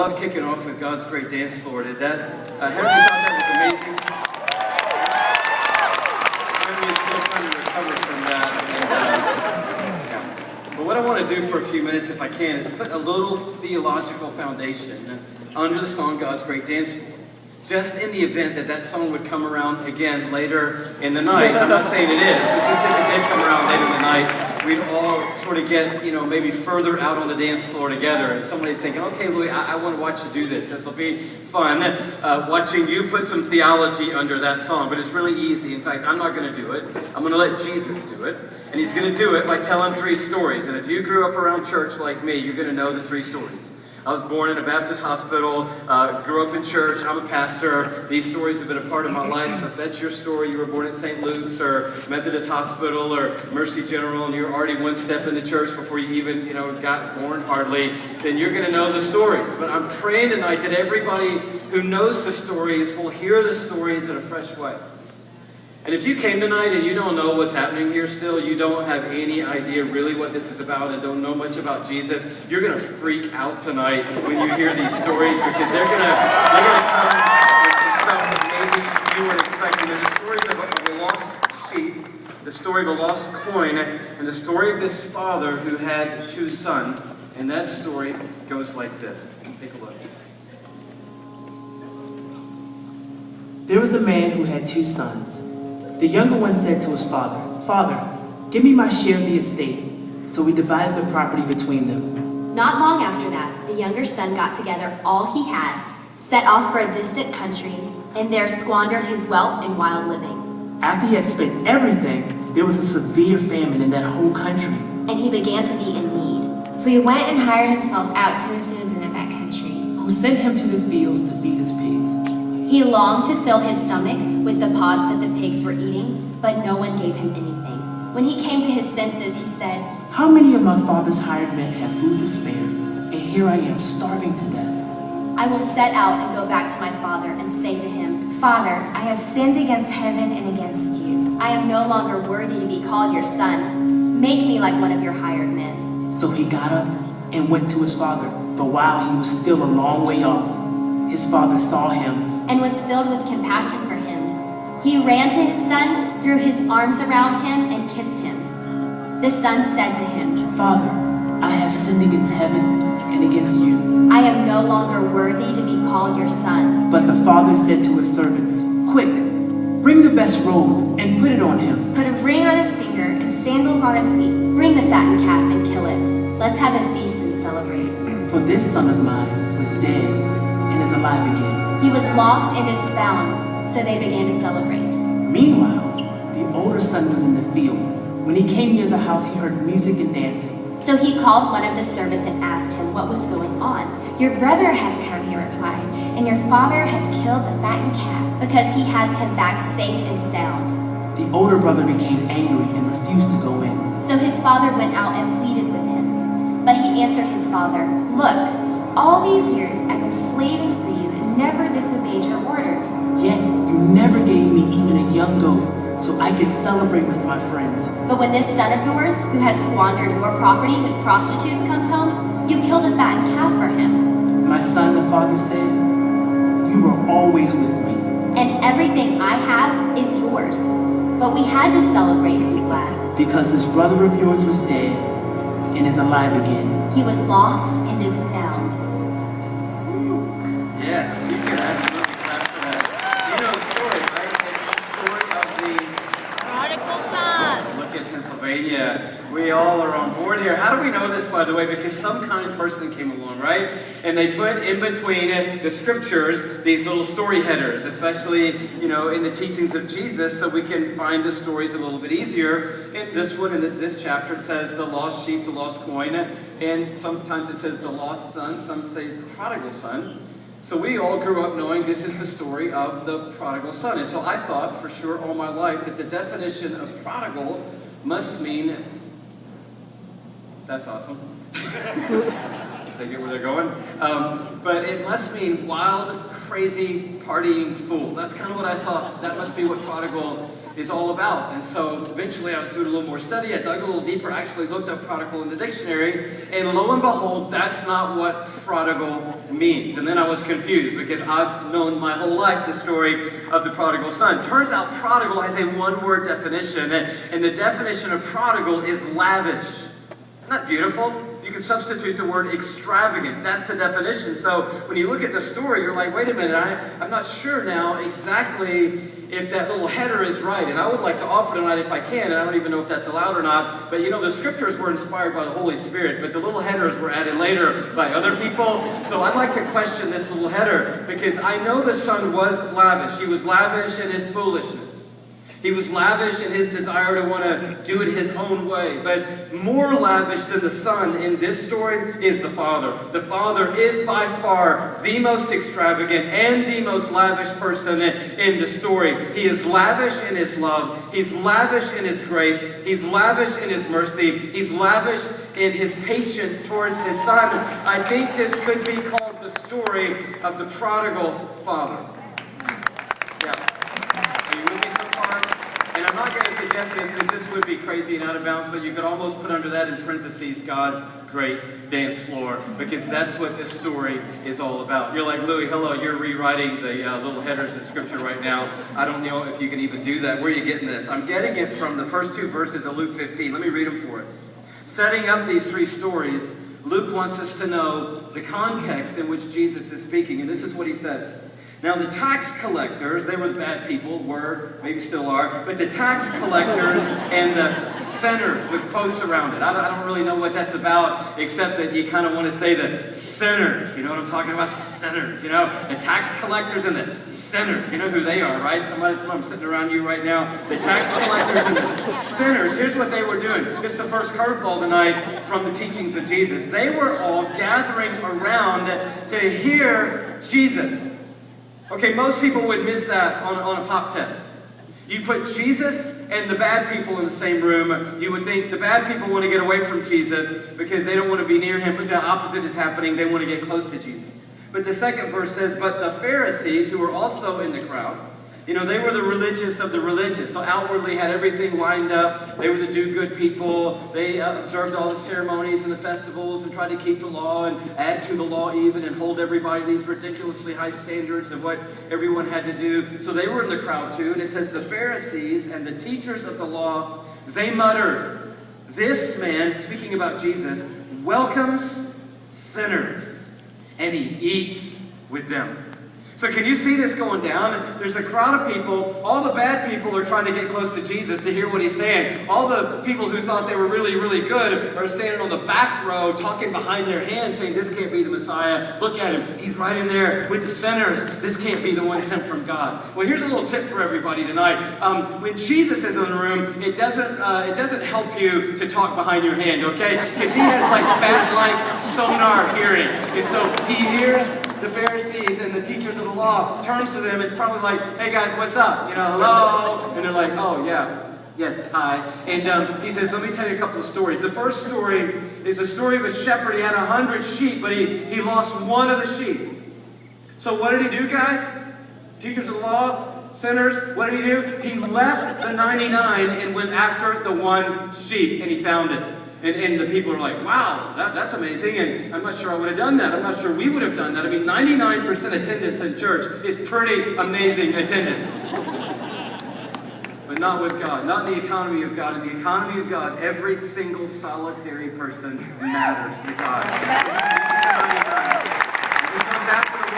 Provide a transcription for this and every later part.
love kicking off with God's Great Dance Floor. Did that? Henry thought that was amazing. Henry is still trying to recover from that. Yeah. But what I want to do for a few minutes, if I can, is put a little theological foundation under the song God's Great Dance Floor. Just in the event that that song would come around again later in the night. I'm not saying it is, but just if it did come around later in the night, we'd all sort of get, maybe further out on the dance floor together. And somebody's thinking, okay, Louie, I want to watch you do this. This will be fun. Watching you put some theology under that song. But it's really easy. In fact, I'm not going to do it. I'm going to let Jesus do it. And he's going to do it by telling 3 stories. And if you grew up around church like me, you're going to know the 3 stories. I was born in a Baptist hospital, grew up in church, I'm a pastor. These stories have been a part of my life, so if that's your story, you were born at St. Luke's or Methodist Hospital or Mercy General, and you're already one step into church before you even, got born hardly, then you're going to know the stories. But I'm praying tonight that everybody who knows the stories will hear the stories in a fresh way. And if you came tonight and you don't know what's happening here still, you don't have any idea really what this is about and don't know much about Jesus, you're going to freak out tonight when you hear these stories because they're going to come with some stuff that maybe you weren't expecting. There's the stories of a lost sheep, the story of a lost coin, and the story of this father who had 2 sons. And that story goes like this. Take a look. There was a man who had 2 sons. The younger one said to his father, "Father, give me my share of the estate." So he divided the property between them. Not long after that, the younger son got together all he had, set off for a distant country, and there squandered his wealth in wild living. After he had spent everything, there was a severe famine in that whole country. And he began to be in need. So he went and hired himself out to a citizen of that country, who sent him to the fields to feed his pigs. He longed to fill his stomach with the pods that the pigs were eating, but no one gave him anything. When he came to his senses, he said, "How many of my father's hired men have food to spare, and here I am starving to death? I will set out and go back to my father and say to him, 'Father, I have sinned against heaven and against you. I am no longer worthy to be called your son. Make me like one of your hired men.' So he got up and went to his father. But while he was still a long way off, his father saw him and was filled with compassion for him. He ran to his son, threw his arms around him, and kissed him. The son said to him, 'Father, I have sinned against heaven and against you. I am no longer worthy to be called your son.' But the father said to his servants, 'Quick, bring the best robe and put it on him. Put a ring on his finger and sandals on his feet. Bring the fattened calf and kill it. Let's have a feast and celebrate. For this son of mine was dead and is alive again. He was lost and is found.' So they began to celebrate. Meanwhile, the older son was in the field. When he came near the house, he heard music and dancing. So he called one of the servants and asked him what was going on. 'Your brother has come,' he replied, 'and your father has killed the fattened calf, because he has him back safe and sound.' The older brother became angry and refused to go in. So his father went out and pleaded with him. But he answered his father, 'Look, all these years I've been slaving for you and never disobeyed your orders. Yet you never gave me even a young goat so I could celebrate with my friends. But when this son of yours, who has squandered your property with prostitutes, comes home, you kill the fattened calf for him.' 'My son,' the father said, 'you were always with me, and everything I have is yours. But we had to celebrate and be glad. because this brother of yours was dead and is alive again. He was lost and is found.'" Yes, you can absolutely clap for that. You know the story, right? It's the story of the prodigal son. Look at Pennsylvania. We all are on board here. How do we know this, by the way? Because some kind of person came along, right? And they put in between the scriptures these little story headers, especially, in the teachings of Jesus, so we can find the stories a little bit easier. In this one, in this chapter, it says the lost sheep, the lost coin, and sometimes it says the lost son, some say it's the prodigal son. So we all grew up knowing this is the story of the prodigal son. And so I thought for sure all my life that the definition of prodigal must mean, that's awesome. They get where they're going. But it must mean wild, crazy, partying fool. That's kind of what I thought. That must be what prodigal is all about. And so eventually I was doing a little more study. I dug a little deeper, actually looked up prodigal in the dictionary, and lo and behold, that's not what prodigal means. And then I was confused because I've known my whole life the story of the prodigal son. Turns out prodigal has a one-word definition, and the definition of prodigal is lavish. Isn't that beautiful? You can substitute the word extravagant. That's the definition. So when you look at the story, you're like, wait a minute, I'm not sure now exactly if that little header is right. And I would like to offer tonight if I can, and I don't even know if that's allowed or not, but you know, the scriptures were inspired by the Holy Spirit, but the little headers were added later by other people. So I'd like to question this little header, because I know the son was lavish. He was lavish in his foolishness. He was lavish in his desire to want to do it his own way. But more lavish than the son in this story is the father. The father is by far the most extravagant and the most lavish person in the story. He is lavish in his love. He's lavish in his grace. He's lavish in his mercy. He's lavish in his patience towards his son. I think this could be called the story of the prodigal father. Yeah. Are you with me so far? And I'm not going to suggest this because this would be crazy and out of bounds, but you could almost put under that in parentheses, God's great dance floor, because that's what this story is all about. You're like, Louie, hello, you're rewriting the little headers in Scripture right now. I don't know if you can even do that. Where are you getting this? I'm getting it from the first two verses of Luke 15. Let me read them for us. Setting up these three stories, Luke wants us to know the context in which Jesus is speaking, and this is what he says. Now the tax collectors, they were the bad people, were, maybe still are, but the tax collectors and the sinners with quotes around it. I don't really know what that's about, except that you kind of want to say the sinners. You know what I'm talking about? The sinners, you know? The tax collectors and the sinners. You know who they are, right? Some of them sitting around you right now. The tax collectors and the sinners. Here's what they were doing. This is the first curveball tonight from the teachings of Jesus. They were all gathering around to hear Jesus. Okay, most people would miss that on a pop test. You put Jesus and the bad people in the same room, you would think the bad people want to get away from Jesus because they don't want to be near him, but the opposite is happening. They want to get close to Jesus. But the second verse says, but the Pharisees, who were also in the crowd, you know, they were the religious of the religious. So outwardly had everything lined up. They were the do-good people. They observed all the ceremonies and the festivals and tried to keep the law and add to the law even and hold everybody these ridiculously high standards of what everyone had to do. So they were in the crowd too. And it says the Pharisees and the teachers of the law, they muttered, this man, speaking about Jesus, welcomes sinners and he eats with them. So can you see this going down? There's a crowd of people. All the bad people are trying to get close to Jesus to hear what he's saying. All the people who thought they were really, really good are standing on the back row talking behind their hand saying, this can't be the Messiah. Look at him. He's right in there with the sinners. This can't be the one sent from God. Well, here's a little tip for everybody tonight. When Jesus is in the room, it doesn't help you to talk behind your hand, okay? Because he has like bat-like sonar hearing. And so he hears the Pharisees and the teachers of the law, turns to them. It's probably like, hey guys, what's up? You know, hello? And they're like, oh yeah, yes, hi. And he says, let me tell you a couple of stories. The first story is a story of a shepherd. He had 100 sheep, but he lost one of the sheep. So what did he do, guys? Teachers of the law, sinners, what did he do? He left the 99 and went after the one sheep, and he found it. And the people are like, wow, that's amazing, and I'm not sure I would have done that. I'm not sure we would have done that. I mean, 99% attendance in church is pretty amazing attendance. But not with God, not in the economy of God. In the economy of God, every single solitary person matters to God. He comes after the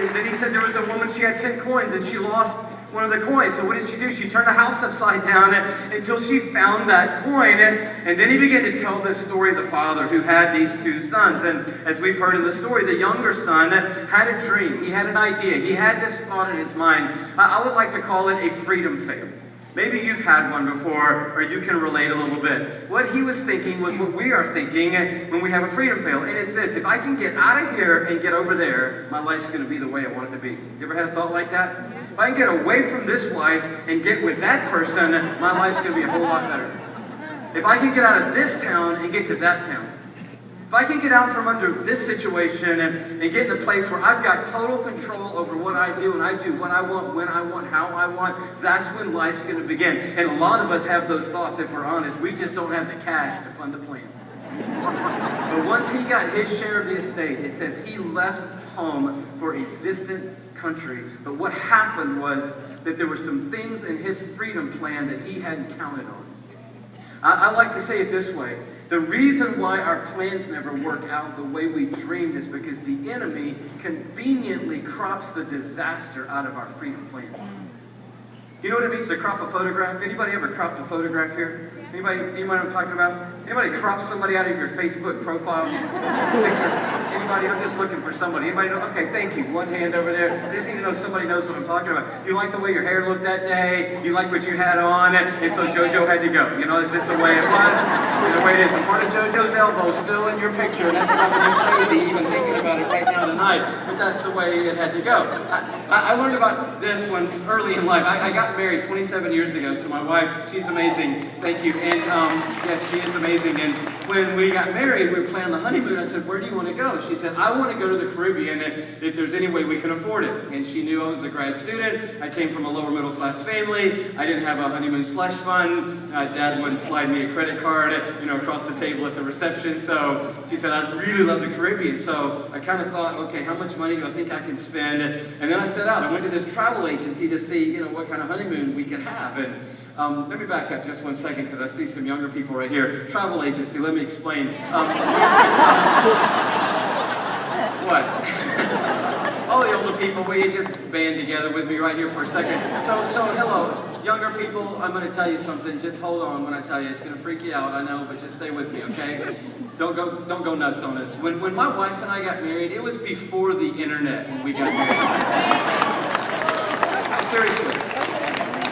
one. Then he said there was a woman, she had 10 coins, and she lost one of the coins. So what did she do? She turned the house upside down until she found that coin. And then he began to tell the story of the father who had these two sons. And as we've heard in the story, the younger son had a dream. He had an idea. He had this thought in his mind. I would like to call it a freedom fail. Maybe you've had one before, or you can relate a little bit. What he was thinking was what we are thinking when we have a freedom fail. And it's this: if I can get out of here and get over there, my life's going to be the way I want it to be. You ever had a thought like that? If I can get away from this wife and get with that person, my life's going to be a whole lot better. If I can get out of this town and get to that town. If I can get out from under this situation and get in a place where I've got total control over what I do, and I do what I want, when I want, how I want, that's when life's going to begin. And a lot of us have those thoughts, if we're honest. We just don't have the cash to fund the plan. But once he got his share of the estate, it says he left home for a distant country. But what happened was that there were some things in his freedom plan that he hadn't counted on. I like to say it this way. The reason why our plans never work out the way we dreamed is because the enemy conveniently crops the disaster out of our freedom plans. You know what it means to crop a photograph? Anybody ever cropped a photograph here? Anybody know what I'm talking about? Anybody crop somebody out of your Facebook profile picture? Anybody? I'm just looking for somebody. Anybody know? Okay, thank you. One hand over there. I just need to know somebody knows what I'm talking about. You like the way your hair looked that day. You like what you had on. And so JoJo had to go. You know, it's just the way it was. And the way it is. And part of JoJo's elbow is still in your picture. And that's driving me crazy even thinking about it right now tonight. But that's the way it had to go. I learned about this one early in life. I got married 27 years ago to my wife. She's amazing. Thank you. And yes, she is amazing. And when we got married, we were planning the honeymoon. I said, where do you want to go? She said, I want to go to the Caribbean if there's any way we can afford it. And she knew I was a grad student. I came from a lower middle class family. I didn't have a honeymoon slush fund. Dad wouldn't slide me a credit card, across the table at the reception. So she said, I really love the Caribbean. So I kind of thought, okay, how much money do I think I can spend? And then I set out. I went to this travel agency to see, what kind of honeymoon we could have. And let me back up just one second because I see some younger people right here. Travel agency, let me explain. What? All the older people, will you just band together with me right here for a second? So hello, younger people, I'm going to tell you something. Just hold on when I tell you. It's going to freak you out, I know, but just stay with me, okay? Don't go nuts on us. When my wife and I got married, it was before the internet when we got married. Seriously.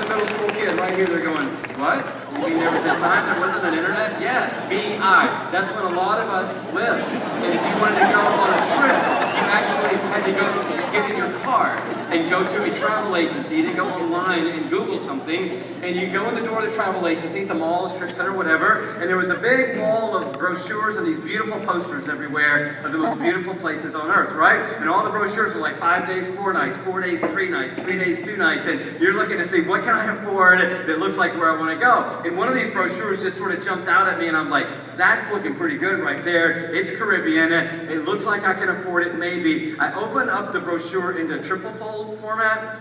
Middle school kid right here, they're going, what? You mean there was a time there wasn't an internet? Yes, B-I. That's when a lot of us lived. And if you wanted to go on a trip, you actually had to go get in your car and go to a travel agency. You didn't go online and Google something. And you go in the door of the travel agency, at the mall, the strip center, whatever, and there was a big wall of brochures and these beautiful posters everywhere of the most beautiful places on earth, right? And all the brochures were like 5 days, 4 nights, 4 days, 3 nights, 3 days, 2 nights, and you're looking to see what can I afford that looks like where I want to go. And one of these brochures just sort of jumped out at me, and I'm like, that's looking pretty good right there. It's Caribbean. It looks like I can afford it, maybe. I open up the brochure into triple fold format.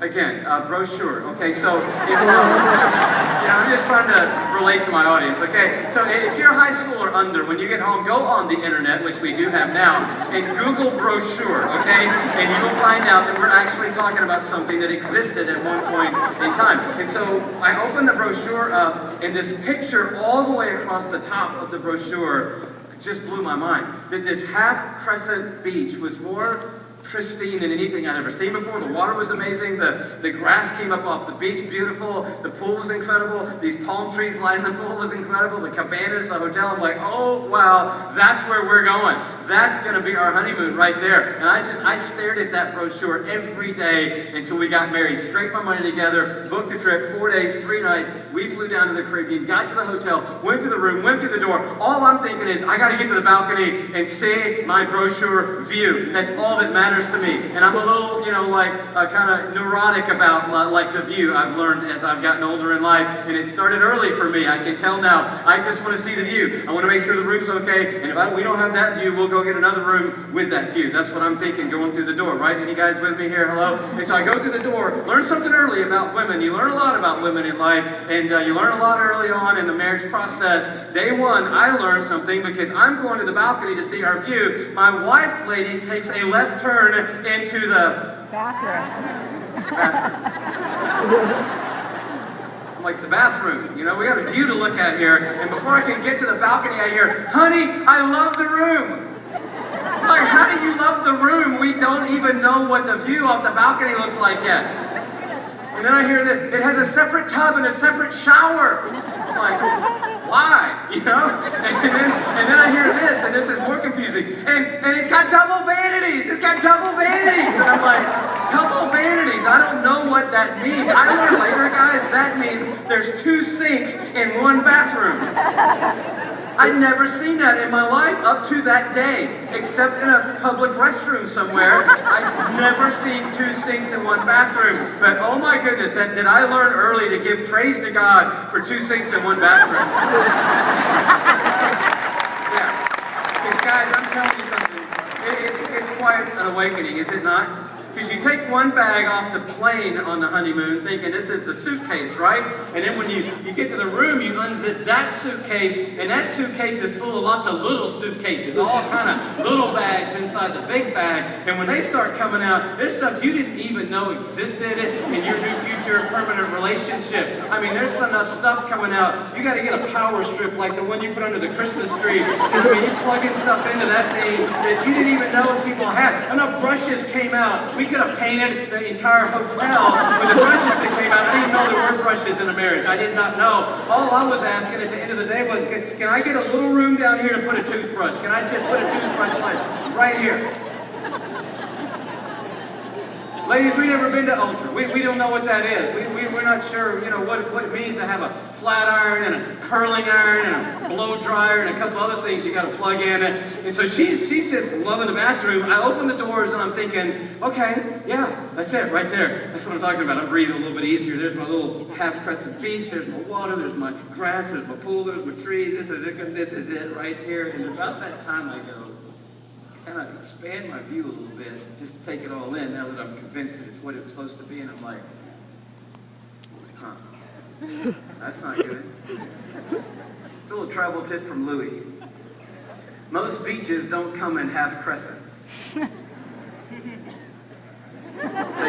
Again, brochure, okay? So, I'm just trying to relate to my audience, okay? So if you're high school or under, when you get home, go on the internet, which we do have now, and Google brochure, okay? And you will find out that we're actually talking about something that existed at one point in time. And so I opened the brochure up, and this picture all the way across the top of the brochure just blew my mind. That this half-crescent beach was more pristine than anything I'd ever seen before. The water was amazing. The grass came up off the beach, beautiful. The pool was incredible. These palm trees lining the pool was incredible. The cabanas, the hotel. I'm like, oh wow, that's where we're going. That's going to be our honeymoon right there. And I stared at that brochure every day until we got married. Scraped my money together, booked a trip, 4 days, 3 nights. We flew down to the Caribbean, got to the hotel, went to the room, went to the door. All I'm thinking is, I got to get to the balcony and see my brochure view. That's all that matters to me. And I'm a little, kind of neurotic about like the view. I've learned as I've gotten older in life, and it started early for me. I can tell now. I just want to see the view. I want to make sure the room's okay. And if we don't have that view, we'll go get another room with that view. That's what I'm thinking going through the door, right? Any guys with me here? Hello? And so I go through the door, learn something early about women. You learn a lot about women in life, and you learn a lot early on in the marriage process. Day one, I learned something because I'm going to the balcony to see our view. My wife, ladies, takes a left turn into the bathroom. I'm like, it's the bathroom. We got a view to look at here. And before I can get to the balcony, I hear, honey, I love the room. I'm like, how do you love the room? We don't even know what the view off the balcony looks like yet. And then I hear this, it has a separate tub and a separate shower. I'm like, why? And then I hear this, and this is more confusing. And it's got double vanities. It's got double vanities. And I'm like, double vanities? I don't know what that means. I learned later, guys, that means there's 2 sinks in 1 bathroom. I'd never seen that in my life up to that day, except in a public restroom somewhere. I'd never seen 2 sinks in 1 bathroom. But oh my goodness, did I learn early to give praise to God for 2 sinks in 1 bathroom. Yeah. Because guys, I'm telling you something. It's quite an awakening, is it not? Because you take 1 bag off the plane on the honeymoon thinking this is the suitcase, right? And then when you get to the room, you unzip that suitcase, and that suitcase is full of lots of little suitcases, all kind of little bags inside the big bag. And when they start coming out, there's stuff you didn't even know existed in your new future permanent relationship. I mean, there's enough stuff coming out. You got to get a power strip like the one you put under the Christmas tree. I mean, you're plugging stuff into that thing that you didn't even know people had. Enough brushes came out. We could have painted the entire hotel with the brushes that came out. I didn't know there were brushes in a marriage. I did not know. All I was asking at the end of the day was, can I get a little room down here to put a toothbrush? Can I just put a toothbrush like right here? Ladies, we've never been to Ultra. We don't know what that is. We're not sure, you know, what it means to have a flat iron and a curling iron and a blow dryer and a couple other things you got to plug in. And so she's just loving the bathroom. I open the doors and I'm thinking, okay, yeah, that's it right there. That's what I'm talking about. I'm breathing a little bit easier. There's my little half-crescent beach. There's my water. There's my grass. There's my pool. There's my trees. This is it right here. And about that time I go, kind of expand my view a little bit, just take it all in now that I'm convinced that it's what it's supposed to be, and I'm like, huh, that's not good. It's a little travel tip from Louie. Most beaches don't come in half crescents. They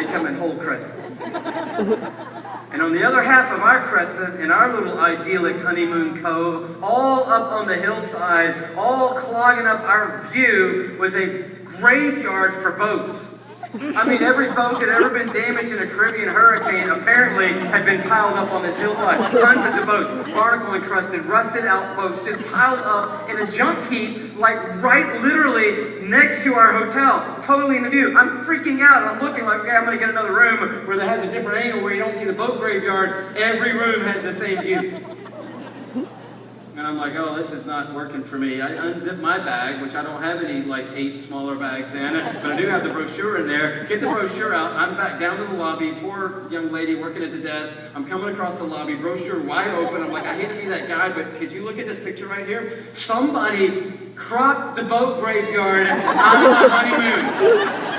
come in whole crescents. And on the other half of our crescent, in our little idyllic honeymoon cove, all up on the hillside, all clogging up our view, was a graveyard for boats. I mean, every boat that had ever been damaged in a Caribbean hurricane apparently had been piled up on this hillside. Hundreds of boats, barnacle-encrusted, rusted-out boats, just piled up in a junk heap, like right literally next to our hotel, totally in the view. I'm freaking out. I'm looking like, okay, I'm going to get another room where that has a different angle where you don't see the boat graveyard. Every room has the same view. And I'm like, oh, this is not working for me. I unzip my bag, which I don't have any, like, 8 smaller bags in, but I do have the brochure in there. Get the brochure out. I'm back down to the lobby. Poor young lady working at the desk. I'm coming across the lobby, brochure wide open. I'm like, I hate to be that guy, but could you look at this picture right here? Somebody cropped the boat graveyard on the honeymoon.